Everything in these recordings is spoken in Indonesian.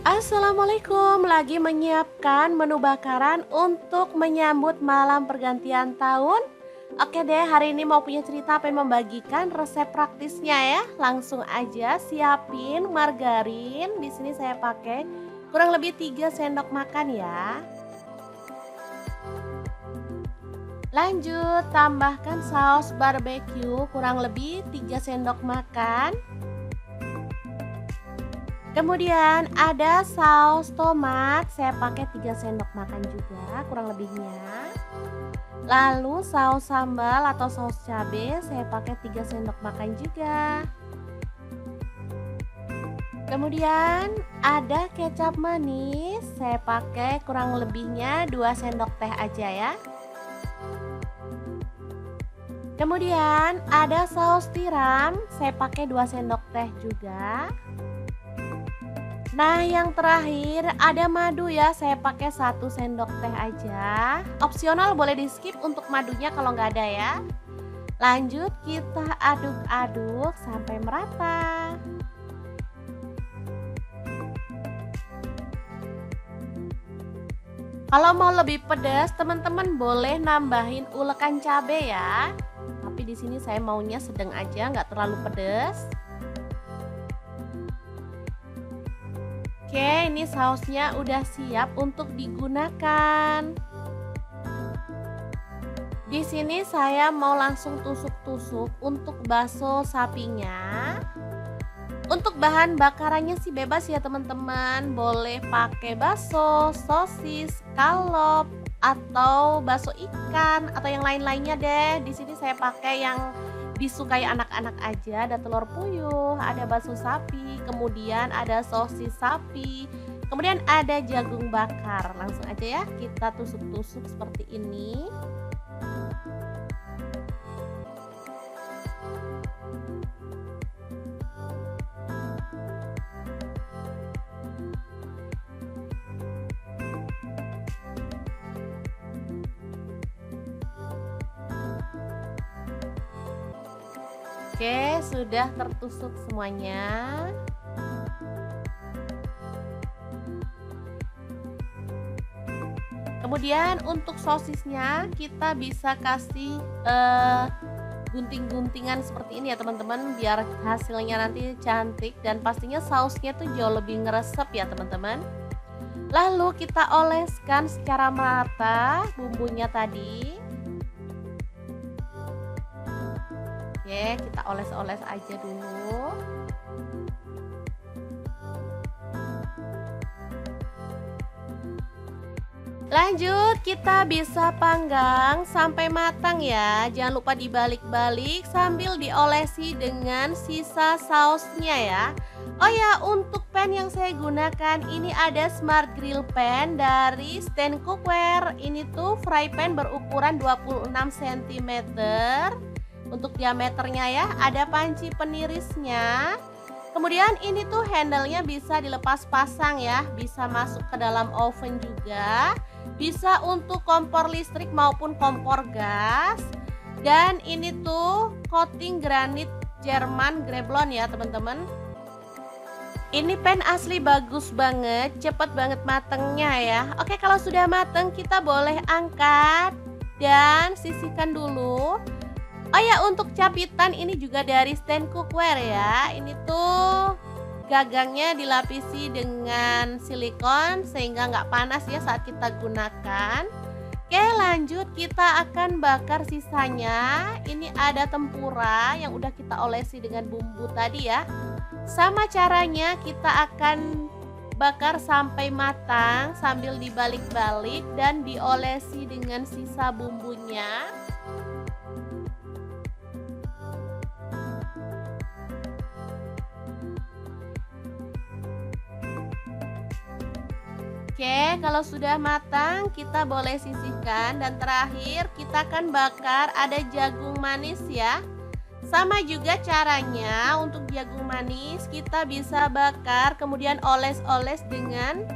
Assalamualaikum, lagi menyiapkan menu bakaran untuk menyambut malam pergantian tahun. Oke deh, hari ini mau punya cerita pengen membagikan resep praktisnya ya. Langsung aja siapin margarin. Di sini saya pakai kurang lebih 3 sendok makan ya. Lanjut, tambahkan saus barbeque kurang lebih 3 sendok makan. Kemudian ada saus tomat, saya pakai 3 sendok makan juga kurang lebihnya. Lalu saus sambal atau saus cabai saya pakai 3 sendok makan juga. Kemudian ada kecap manis, saya pakai kurang lebihnya 2 sendok teh aja ya. Kemudian ada saus tiram, saya pakai 2 sendok teh juga. Nah, yang terakhir ada madu ya, saya pakai 1 sendok teh aja. Opsional boleh di skip untuk madunya kalau nggak ada ya. Lanjut kita aduk-aduk sampai merata. Kalau mau lebih pedas, teman-teman boleh nambahin ulekan cabai ya. Tapi di sini saya maunya sedang aja, nggak terlalu pedas. Oke, ini sausnya udah siap untuk digunakan. Di sini saya mau langsung tusuk-tusuk untuk bakso sapinya. Untuk bahan bakarannya sih bebas ya teman-teman. Boleh pakai bakso, sosis, kalop, atau bakso ikan atau yang lain-lainnya deh. Di sini saya pakai yang disukai anak-anak aja. Ada telur puyuh, ada bakso sapi, kemudian ada sosis sapi, kemudian ada jagung bakar. Langsung aja ya kita tusuk-tusuk seperti ini. Oke, sudah tertusuk semuanya. Kemudian untuk sosisnya kita bisa kasih gunting-guntingan seperti ini ya teman-teman, biar hasilnya nanti cantik dan pastinya sausnya tuh jauh lebih ngeresep ya teman-teman. Lalu kita oleskan secara merata bumbunya tadi. Oke, kita oles-oles aja dulu. Lanjut, kita bisa panggang sampai matang ya. Jangan lupa dibalik-balik sambil diolesi dengan sisa sausnya ya. Oh ya, untuk pan yang saya gunakan ini ada Smart Grill Pan dari Stand Cookware. Ini tuh fry pan berukuran 26 cm. Untuk diameternya ya, ada panci penirisnya. Kemudian ini tuh handle-nya bisa dilepas pasang ya, bisa masuk ke dalam oven juga, bisa untuk kompor listrik maupun kompor gas. Dan ini tuh coating granit Jerman Greblon ya teman-teman. Ini pan asli bagus banget, cepet banget matengnya ya. Oke, kalau sudah mateng kita boleh angkat dan sisihkan dulu. Oh ya, untuk capitan ini juga dari Stand Cookware ya. Ini tuh gagangnya dilapisi dengan silikon sehingga nggak panas ya saat kita gunakan. Oke, lanjut kita akan bakar sisanya. Ini ada tempura yang udah kita olesi dengan bumbu tadi ya. Sama caranya kita akan bakar sampai matang sambil dibalik-balik dan diolesi dengan sisa bumbunya. Oke, kalau sudah matang kita boleh sisihkan dan terakhir kita akan bakar ada jagung manis ya. Sama juga caranya untuk jagung manis kita bisa bakar kemudian oles-oles dengan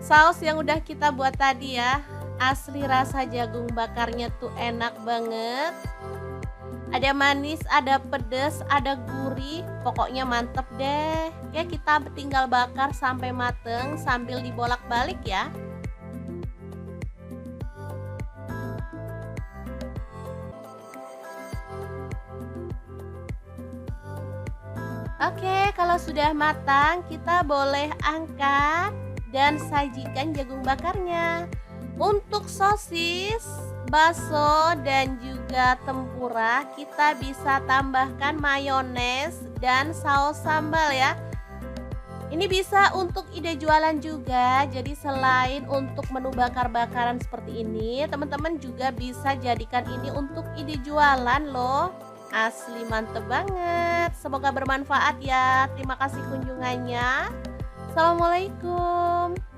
saus yang udah kita buat tadi ya. Asli rasa jagung bakarnya tuh enak banget. Ada manis, ada pedas, ada gurih, pokoknya mantep deh. Ya kita tinggal bakar sampai mateng sambil dibolak-balik ya. Oke, kalau sudah matang, kita boleh angkat dan sajikan jagung bakarnya. Untuk sosis, bakso, dan juga tempura, kita bisa tambahkan mayones dan saus sambal ya. Ini bisa untuk ide jualan juga. Jadi selain untuk menu bakar-bakaran seperti ini, teman-teman juga bisa jadikan ini untuk ide jualan loh. Asli mantep banget. Semoga bermanfaat ya. Terima kasih kunjungannya. Assalamualaikum.